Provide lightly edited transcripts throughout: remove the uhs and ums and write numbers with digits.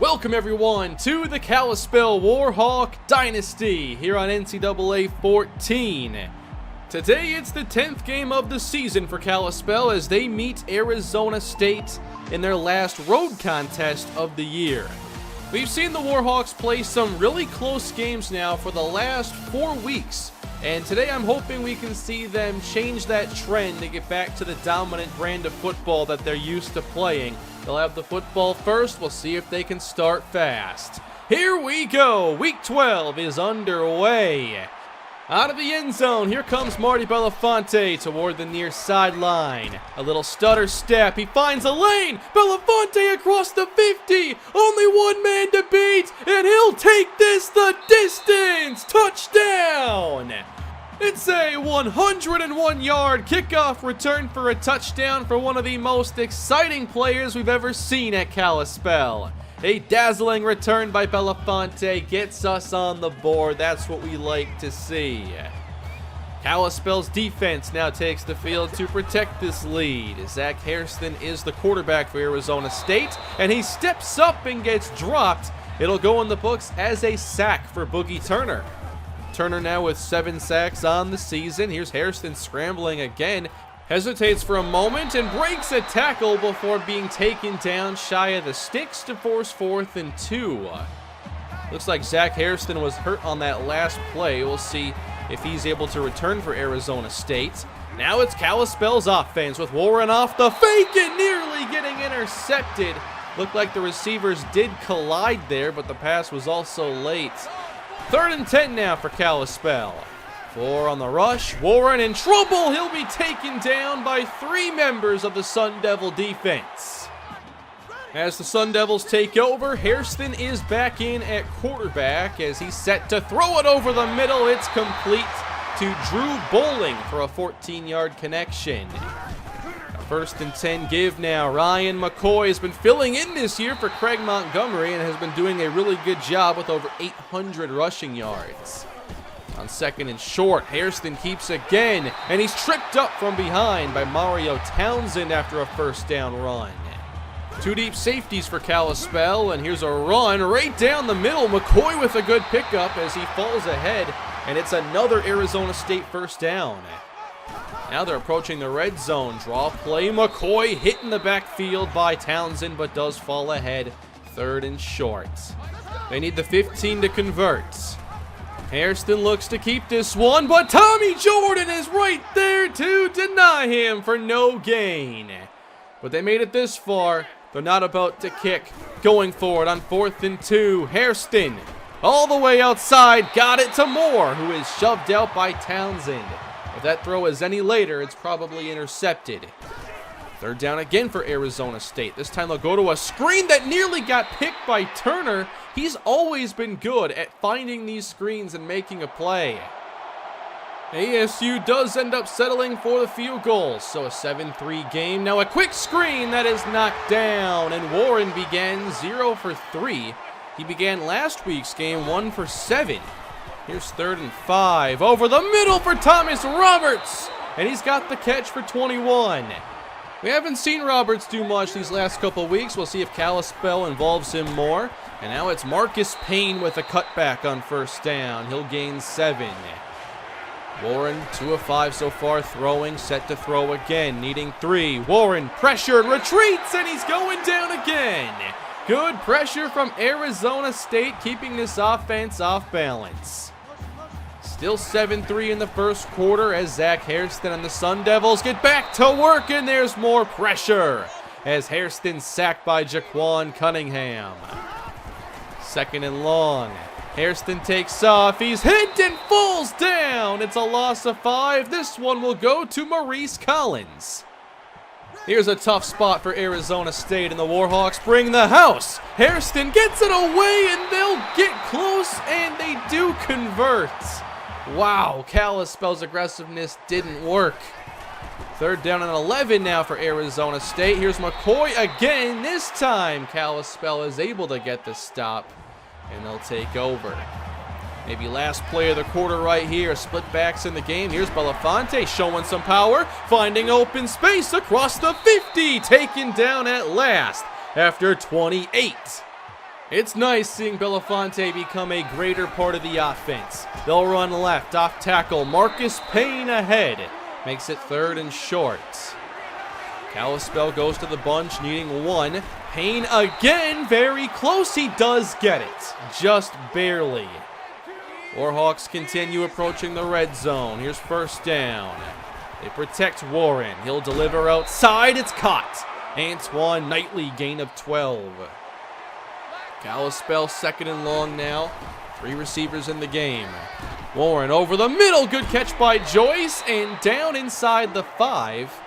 Welcome everyone to the Kalispell Warhawk Dynasty here on NCAA 14. Today it's the 10th game of the season for Kalispell as they meet Arizona State in their last road contest of the year. We've seen the Warhawks play some really close games now for the last 4 weeks, and today I'm hoping we can see them change that trend to get back to the dominant brand of football that they're used to playing. They'll have the football first. We'll see if they can start fast. Here we go. Week 12 is underway. Out of the end zone, here comes Marty Belafonte toward the near sideline. A little stutter step. He finds a lane. Belafonte across the 50. Only one man to beat, and he'll take this the distance. Touchdown. It's a 101-yard kickoff return for a touchdown for one of the most exciting players we've ever seen at Kalispell. A dazzling return by Belafonte gets us on the board. That's what we like to see. Kalispell's defense now takes the field to protect this lead. Zach Hairston is the quarterback for Arizona State, and he steps up and gets dropped. It'll go in the books as a sack for Boogie Turner. Turner now with 7 sacks on the season. Here's Hairston scrambling again. Hesitates for a moment and breaks a tackle before being taken down shy of the sticks to force 4th and 2. Looks like Zach Hairston was hurt on that last play. We'll see if he's able to return for Arizona State. Now it's Kalispell's offense with Warren off the fake and nearly getting intercepted. Looked like the receivers did collide there, but the pass was also late. 3rd and 10 now for Kalispell. 4 on the rush. Warren in trouble. He'll be taken down by 3 members of the Sun Devil defense. As the Sun Devils take over, Hairston is back in at quarterback as he's set to throw it over the middle. It's complete to Drew Bowling for a 14-yard connection. 1st and 10 give now. Ryan McCoy has been filling in this year for Craig Montgomery and has been doing a really good job with over 800 rushing yards. On 2nd and short, Hairston keeps again, and he's tripped up from behind by Mario Townsend after a 1st down run. 2 deep safeties for Kalispell, and here's a run right down the middle. McCoy with a good pickup as he falls ahead, and it's another Arizona State 1st down. Now they're approaching the red zone. Draw play. McCoy hit in the backfield by Townsend, but does fall ahead. 3rd and short. They need the 15 to convert. Hairston looks to keep this one, but Tommy Jordan is right there to deny him for no gain. But they made it this far. They're not about to kick. Going for it on 4th and 2. Hairston all the way outside. Got it to Moore, who is shoved out by Townsend. If that throw is any later, it's probably intercepted. 3rd down again for Arizona State. This time they'll go to a screen that nearly got picked by Turner. He's always been good at finding these screens and making a play. ASU does end up settling for the field goal, so a 7-3 game. Now a quick screen that is knocked down, and Warren began 0 for 3. He began last week's game 1 for 7. Here's 3rd and 5. Over the middle for Thomas Roberts. And he's got the catch for 21. We haven't seen Roberts do much these last couple weeks. We'll see if Kalispell involves him more. And now it's Marcus Payne with a cutback on 1st down. He'll gain 7. Warren 2 of 5 so far throwing. Set to throw again. Needing 3. Warren pressured. Retreats. And he's going down again. Good pressure from Arizona State, keeping this offense off balance. Still 7-3 in the 1st quarter as Zach Hairston and the Sun Devils get back to work, and there's more pressure as Hairston's sacked by Jaquan Cunningham. 2nd and long. Hairston takes off. He's hit and falls down. It's a loss of 5. This one will go to Maurice Collins. Here's a tough spot for Arizona State, and the Warhawks bring the house. Hairston gets it away, and they'll get close, and they do convert. Wow, Kalispell's aggressiveness didn't work. 3rd down and 11 now for Arizona State. Here's McCoy again. This time, Kalispell is able to get the stop, and they'll take over. Maybe last play of the quarter right here. Split backs in the game. Here's Belafonte showing some power, finding open space across the 50. Taken down at last after 28. It's nice seeing Belafonte become a greater part of the offense. They'll run left, off tackle. Marcus Payne ahead. Makes it 3rd and short. Kalispell goes to the bunch, needing 1. Payne again, very close. He does get it, just barely. Warhawks continue approaching the red zone. Here's 1st down. They protect Warren. He'll deliver outside. It's caught. Antoine Knightley, gain of 12. Kalispell 2nd and long now. 3 receivers in the game. Warren over the middle. Good catch by Joyce. And down inside the 5.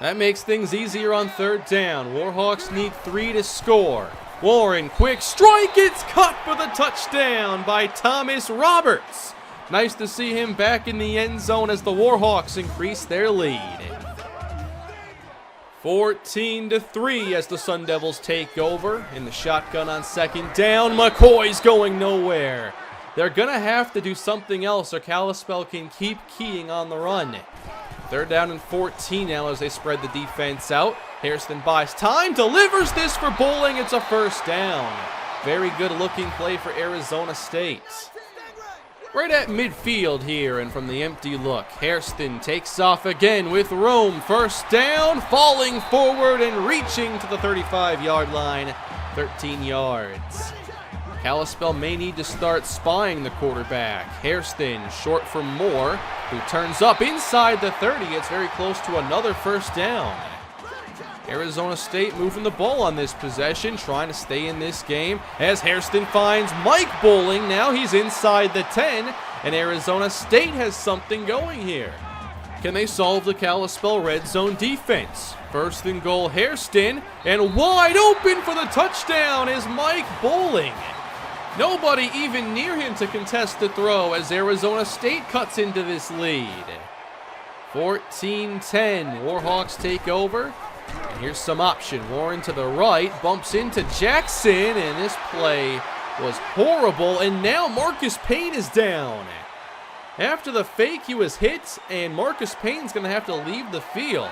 That makes things easier on 3rd down. Warhawks need 3 to score. Warren, quick strike. It's caught for the touchdown by Thomas Roberts. Nice to see him back in the end zone as the Warhawks increase their lead. 14-3 as the Sun Devils take over. In the shotgun on 2nd down. McCoy's going nowhere. They're going to have to do something else or Kalispell can keep keying on the run. 3rd down and 14 now as they spread the defense out. Hairston buys time, delivers this for Bowling. It's a 1st down. Very good looking play for Arizona State. Right at midfield here, and from the empty look, Hairston takes off again with room. 1st down, falling forward and reaching to the 35-yard line. 13 yards. Kalispell may need to start spying the quarterback. Hairston short for Moore, who turns up inside the 30. It's very close to another 1st down. Arizona State moving the ball on this possession, trying to stay in this game as Hairston finds Mike Bowling. Now he's inside the 10, and Arizona State has something going here. Can they solve the Kalispell red zone defense? 1st and goal, Hairston, and wide open for the touchdown is Mike Bowling. Nobody even near him to contest the throw as Arizona State cuts into this lead. 14-10, Warhawks take over. And here's some option. Warren to the right, bumps into Jackson, and this play was horrible. And now Marcus Payne is down. After the fake, he was hit, and Marcus Payne's going to have to leave the field.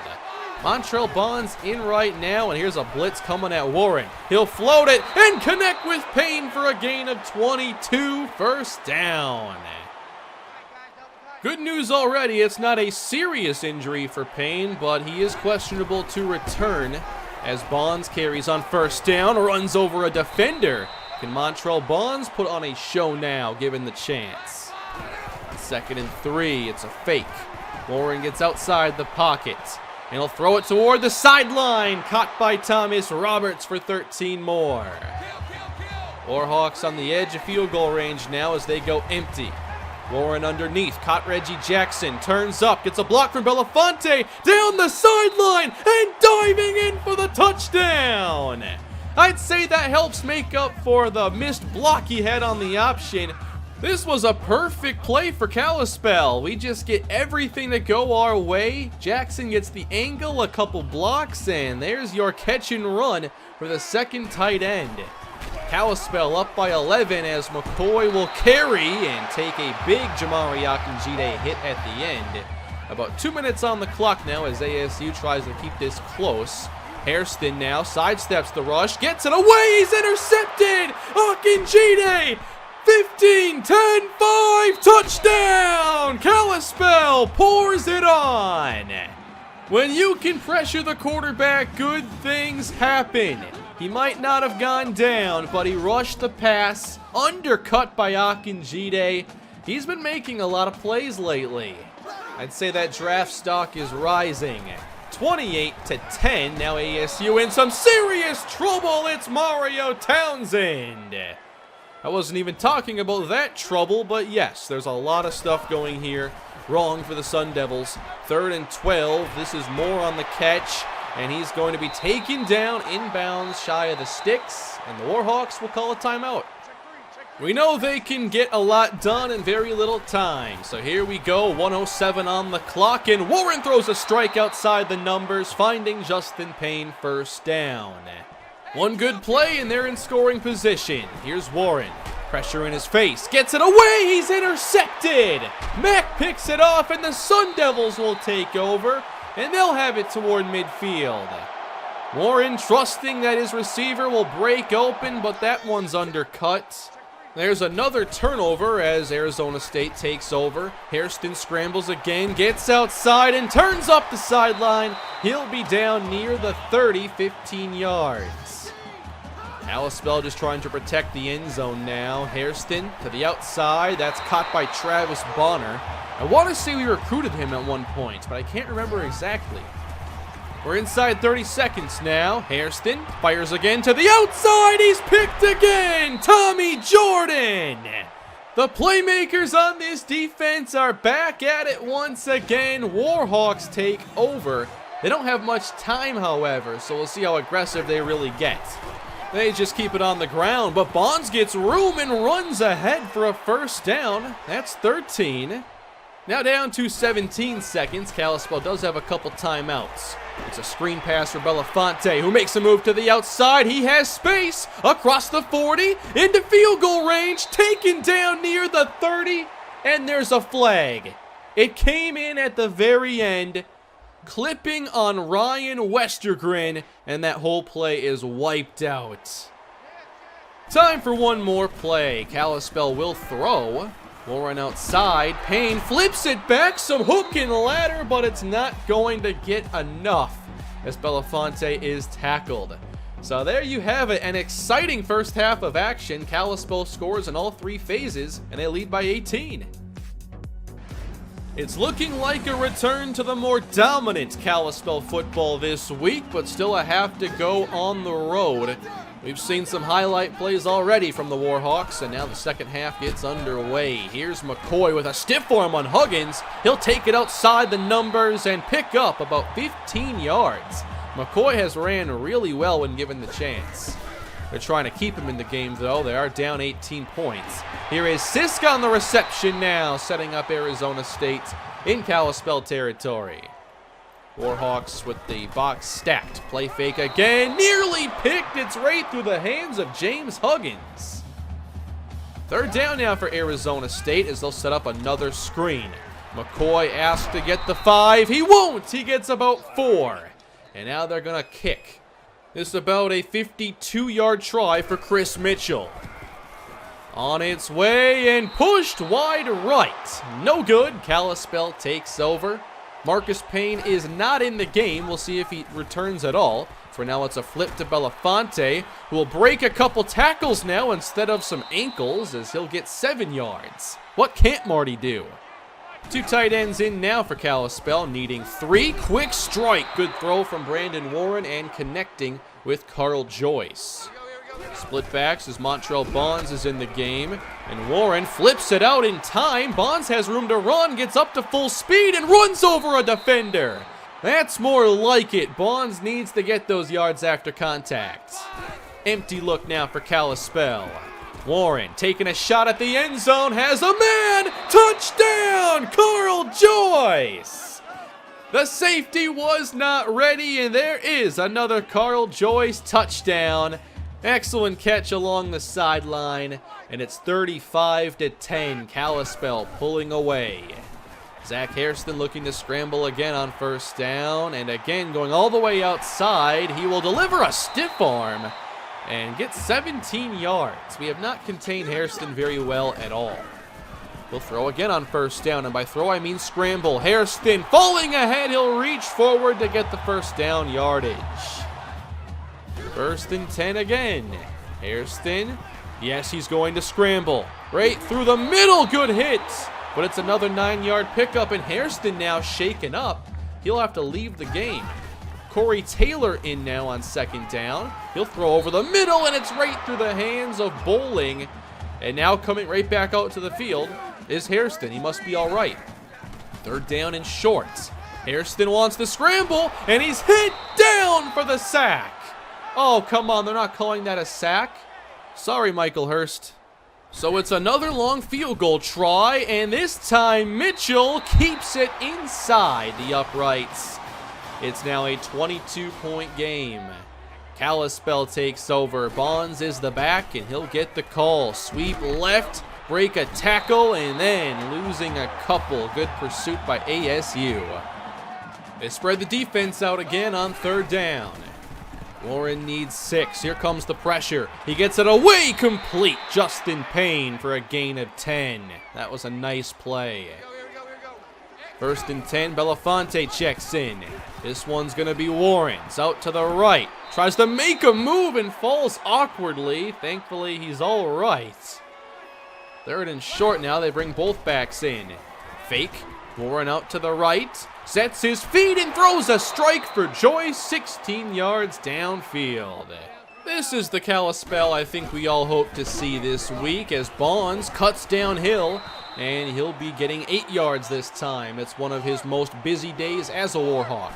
Montrell Bonds in right now, and here's a blitz coming at Warren. He'll float it and connect with Payne for a gain of 22, 1st down. Good news already, it's not a serious injury for Payne, but he is questionable to return as Bonds carries on 1st down, runs over a defender. Can Montrell Bonds put on a show now, given the chance? 2nd and 3, it's a fake. Warren gets outside the pocket, and he'll throw it toward the sideline, caught by Thomas Roberts for 13 more. Warhawks on the edge of field goal range now as they go empty. Warren underneath, caught Reggie Jackson, turns up, gets a block from Belafonte, down the sideline, and diving in for the touchdown. I'd say that helps make up for the missed block he had on the option. This was a perfect play for Kalispell. We just get everything to go our way. Jackson gets the angle, a couple blocks, and there's your catch and run for the 2nd tight end. Kalispell up by 11 as McCoy will carry and take a big Jamari Akinjide hit at the end. About 2 minutes on the clock now as ASU tries to keep this close. Hairston now sidesteps the rush, gets it away, he's intercepted! Akinjide! 15, 10, 5, touchdown! Kalispell pours it on! When you can pressure the quarterback, good things happen. He might not have gone down, but he rushed the pass, undercut by Akinjide. He's been making a lot of plays lately. I'd say that draft stock is rising. 28-10, now ASU in some serious trouble. It's Mario Townsend. I wasn't even talking about that trouble, but yes, there's a lot of stuff going here wrong for the Sun Devils. 3rd and 12, this is Moore on the catch. And he's going to be taken down inbounds shy of the sticks, and the Warhawks will call a timeout. We know they can get a lot done in very little time, so here we go, 1:07 on the clock, and Warren throws a strike outside the numbers, finding Justin Payne 1st down. One good play, and they're in scoring position. Here's Warren, pressure in his face, gets it away, he's intercepted! Mack picks it off, and the Sun Devils will take over. And they'll have it toward midfield. Warren trusting that his receiver will break open, but that one's undercut. There's another turnover as Arizona State takes over. Hairston scrambles again, gets outside and turns up the sideline. He'll be down near the 30, 15 yards. Kalispell just trying to protect the end zone now. Hairston to the outside. That's caught by Travis Bonner. I want to say we recruited him at one point, but I can't remember exactly. We're inside 30 seconds now. Hairston fires again to the outside. He's picked again. Tommy Jordan. The playmakers on this defense are back at it once again. Warhawks take over. They don't have much time, however, so we'll see how aggressive they really get. They just keep it on the ground, but Bonds gets room and runs ahead for a first down. That's 13. Now down to 17 seconds. Kalispell does have a couple timeouts. It's a screen pass for Belafonte, who makes a move to the outside. He has space across the 40, into field goal range, taken down near the 30, and there's a flag. It came in at the very end, clipping on Ryan Westergren, and that whole play is wiped out. Time for one more play. Kalispell will throw. Warren outside. Payne flips it back. Some hook and ladder, but it's not going to get enough as Belafonte is tackled. So there you have it. An exciting first half of action. Kalispell scores in all three phases, and they lead by 18. It's looking like a return to the more dominant Kalispell football this week, but still a half to go on the road. We've seen some highlight plays already from the Warhawks, and now the second half gets underway. Here's McCoy with a stiff arm on Huggins. He'll take it outside the numbers and pick up about 15 yards. McCoy has ran really well when given the chance. They're trying to keep him in the game, though. They are down 18 points. Here is Sisk on the reception now, setting up Arizona State in Kalispell territory. Warhawks with the box stacked. Play fake again. Nearly picked. It's right through the hands of James Huggins. Third down now for Arizona State as they'll set up another screen. McCoy asked to get the 5. He won't. He gets about 4. And now they're going to kick. This is about a 52-yard try for Chris Mitchell. On its way and pushed wide right. No good. Kalispell takes over. Marcus Payne is not in the game. We'll see if he returns at all. For now, it's a flip to Belafonte, who will break a couple tackles now instead of some ankles as he'll get 7 yards. What can't Marty do? Two tight ends in now for Kalispell, needing 3. Quick strike. Good throw from Brandon Warren and connecting with Carl Joyce. Split backs as Montrell Bonds is in the game, and Warren flips it out in time. Bonds has room to run, gets up to full speed, and runs over a defender. That's more like it. Bonds needs to get those yards after contact. Empty look now for Kalispell. Warren taking a shot at the end zone, has a man! Touchdown! Carl Joyce! The safety was not ready, and there is another Carl Joyce touchdown. Excellent catch along the sideline, and it's 35-10. Kalispell pulling away. Zach Hairston looking to scramble again on first down, and again going all the way outside. He will deliver a stiff arm and get 17 yards. We have not contained Hairston very well at all. We'll throw again on first down, and by throw I mean scramble. Hairston falling ahead. He'll reach forward to get the first down yardage. First and 10 again. Hairston, yes, he's going to scramble. Right through the middle, good hit. But it's another 9-yard pickup, and Hairston now shaken up. He'll have to leave the game. Corey Taylor in now on second down. He'll throw over the middle, and it's right through the hands of Bowling. And now coming right back out to the field is Hairston. He must be all right. Third down and short. Hairston wants to scramble, and he's hit down for the sack. Oh, come on, they're not calling that a sack. Sorry, Michael Hurst. So it's another long field goal try, and this time Mitchell keeps it inside the uprights. It's now a 22-point game. Kalispell takes over. Bonds is the back, and he'll get the call. Sweep left, break a tackle, and then losing a couple. Good pursuit by ASU. They spread the defense out again on third down. Warren needs 6. Here comes the pressure. He gets it away complete. Justin Payne for a gain of 10. That was a nice play. 1st and 10, Belafonte checks in. This one's going to be Warren's out to the right. Tries to make a move and falls awkwardly. Thankfully, he's all right. 3rd and short now. They bring both backs in. Fake. Warren out to the right. Sets his feet and throws a strike for joy. 16 yards downfield. This is the Kalispell I think we all hope to see this week as Bonds cuts downhill. And he'll be getting 8 yards this time. It's one of his most busy days as a Warhawk.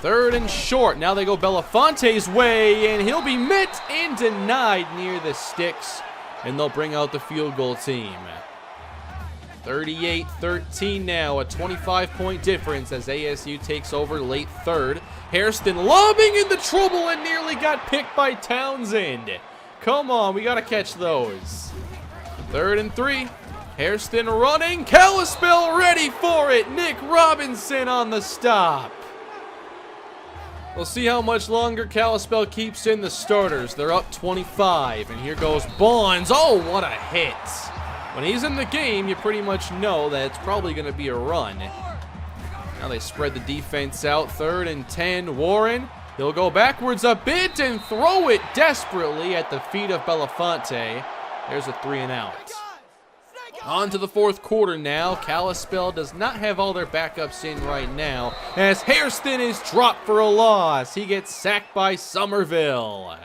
3rd and short. Now they go Belafonte's way, and he'll be met and denied near the sticks. And they'll bring out the field goal team. 38-13 now, a 25-point difference as ASU takes over late 3rd. Hairston lobbing into trouble and nearly got picked by Townsend. Come on, we got to catch those. 3rd and 3. Hairston running, Kalispell ready for it. Nick Robinson on the stop. We'll see how much longer Kalispell keeps in the starters. They're up 25, and here goes Bonds. Oh, what a hit. When he's in the game, you pretty much know that it's probably going to be a run. Now they spread the defense out. 3rd and 10, Warren. He'll go backwards a bit and throw it desperately at the feet of Belafonte. There's a 3 and out. On to the 4th quarter now. Kalispell does not have all their backups in right now as Hairston is dropped for a loss. He gets sacked by Somerville.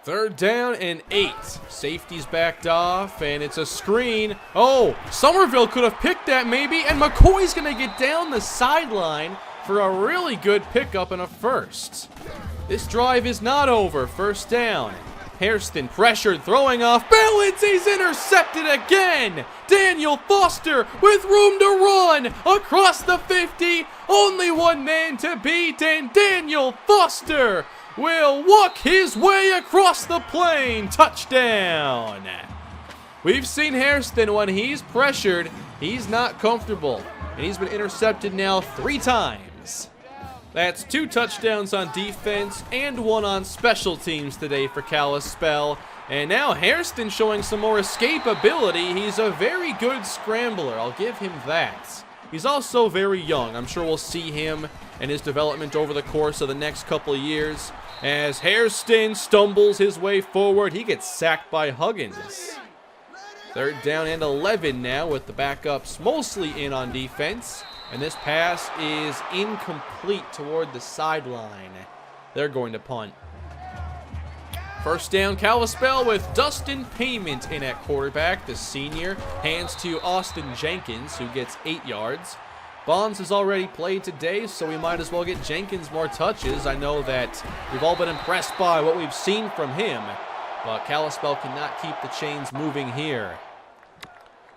3rd down and 8. Safety's backed off, and it's a screen. Oh, Somerville could have picked that maybe, and McCoy's going to get down the sideline for a really good pickup and a first. This drive is not over. 1st down. Hairston pressured, throwing off balance. He's intercepted again. Daniel Foster with room to run across the 50. Only one man to beat, and Daniel Foster will walk his way across the plane. Touchdown. We've seen Hairston when he's pressured, he's not comfortable. And he's been intercepted now 3 times. That's 2 touchdowns on defense and 1 on special teams today for Kalispell. And now Hairston showing some more escapability. He's a very good scrambler. I'll give him that. He's also very young. I'm sure we'll see him and his development over the course of the next couple of years. As Hairston stumbles his way forward, he gets sacked by Huggins. 3rd down and 11 now with the backups mostly in on defense. And this pass is incomplete toward the sideline. They're going to punt. 1st down, Kalispell with Dustin Payment in at quarterback. The senior hands to Austin Jenkins, who gets 8 yards. Bonds has already played today, so we might as well get Jenkins more touches. I know that we've all been impressed by what we've seen from him, but Kalispell cannot keep the chains moving here.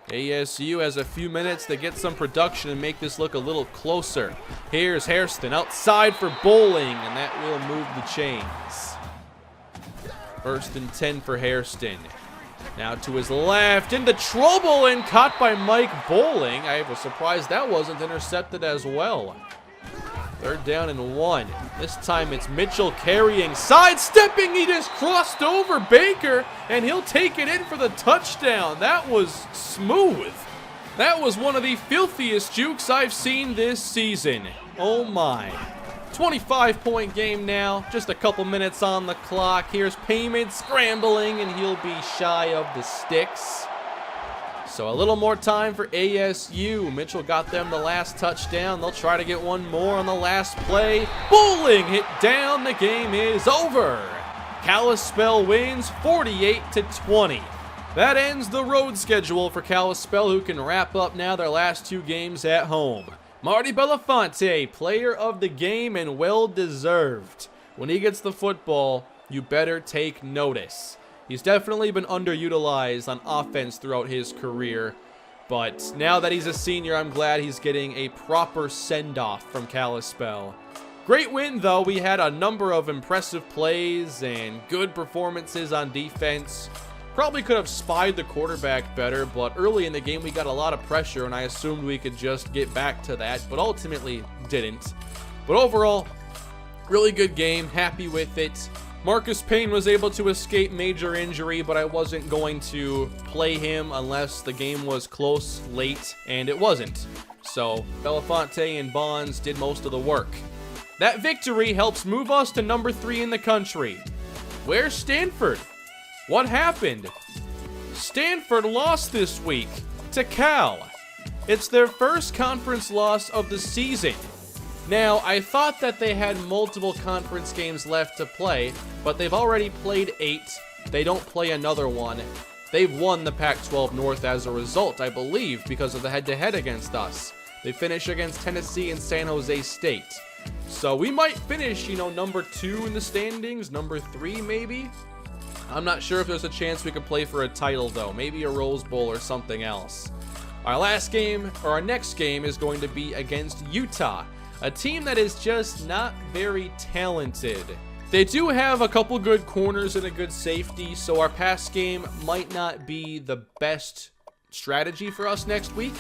ASU has a few minutes to get some production and make this look a little closer. Here's Hairston outside for Bowling, and that will move the chains. 1st and 10 for Hairston. Now to his left, into trouble and caught by Mike Bowling. I was surprised that wasn't intercepted as well. 3rd down and 1. This time it's Mitchell carrying, sidestepping. He just crossed over Baker, and he'll take it in for the touchdown. That was smooth. That was one of the filthiest jukes I've seen this season. Oh my. 25-point game now. Just a couple minutes on the clock. Here's Payment scrambling, and he'll be shy of the sticks. So a little more time for ASU. Mitchell got them the last touchdown. They'll try to get one more on the last play. Bowling hit down. The game is over. Kalispell wins 48-20. That ends the road schedule for Kalispell, who can wrap up now their last 2 games at home. Marty Belafonte, player of the game and well-deserved. When he gets the football, you better take notice. He's definitely been underutilized on offense throughout his career, but now that he's a senior, I'm glad he's getting a proper send-off from Kalispell. Great win, though. We had a number of impressive plays and good performances on defense. Probably could have spied the quarterback better, but early in the game we got a lot of pressure, and I assumed we could just get back to that, but ultimately didn't. But overall, Really good game, happy with it. Marcus Payne was able to escape major injury, but I wasn't going to play him unless the game was close, late, and it wasn't. So Belafonte and Bonds did most of the work. That victory helps move us to number 3 in the country. Where's Stanford? What happened? Stanford lost this week to Cal. It's their first conference loss of the season. Now, I thought that they had multiple conference games left to play, but they've already played 8. They don't play another one. They've won the Pac-12 North as a result, I believe, because of the head-to-head against us. They finish against Tennessee and San Jose State. So we might finish, number 2 in the standings, number 3 maybe? I'm not sure if there's a chance we could play for a title, though. Maybe a Rose Bowl or something else. Our next game is going to be against Utah, a team that is just not very talented. They do have a couple good corners and a good safety, so our pass game might not be the best strategy for us next week.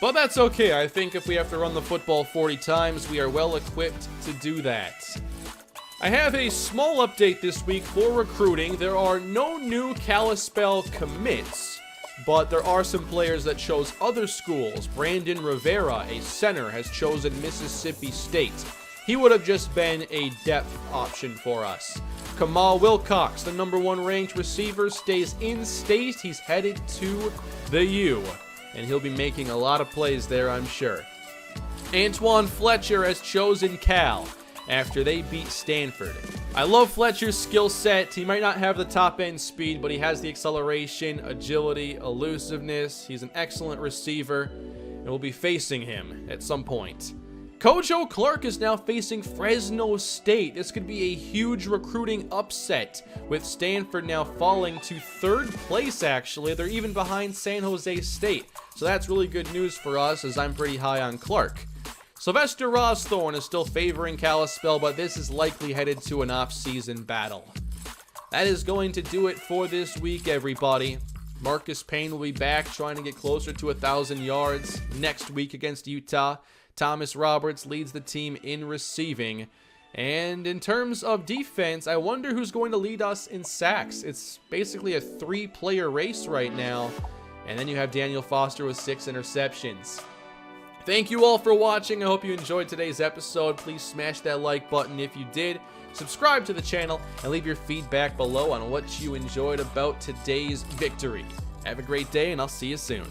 But that's okay. I think if we have to run the football 40 times, we are well equipped to do that. I have a small update this week for recruiting. There are no new Kalispell commits, but there are some players that chose other schools. Brandon Rivera, a center, has chosen Mississippi State. He would have just been a depth option for us. Kamal Wilcox, the number 1 ranked receiver, stays in state. He's headed to the U, and he'll be making a lot of plays there, I'm sure. Antoine Fletcher has chosen Cal after they beat Stanford. I love Fletcher's skill set. He might not have the top end speed, but he has the acceleration, agility, elusiveness. He's an excellent receiver, and we'll be facing him at some point. Kojo Clark is now facing Fresno State. This could be a huge recruiting upset, with Stanford now falling to 3rd place, actually. They're even behind San Jose State, so that's really good news for us, as I'm pretty high on Clark. Sylvester Rosthorn is still favoring Kalispell, but this is likely headed to an off-season battle. That is going to do it for this week, everybody. Marcus Payne will be back trying to get closer to 1,000 yards next week against Utah. Thomas Roberts leads the team in receiving. And in terms of defense, I wonder who's going to lead us in sacks. It's basically a 3-player race right now. And then you have Daniel Foster with 6 interceptions. Thank you all for watching. I hope you enjoyed today's episode. Please smash that like button if you did. Subscribe to the channel and leave your feedback below on what you enjoyed about today's victory. Have a great day, and I'll see you soon.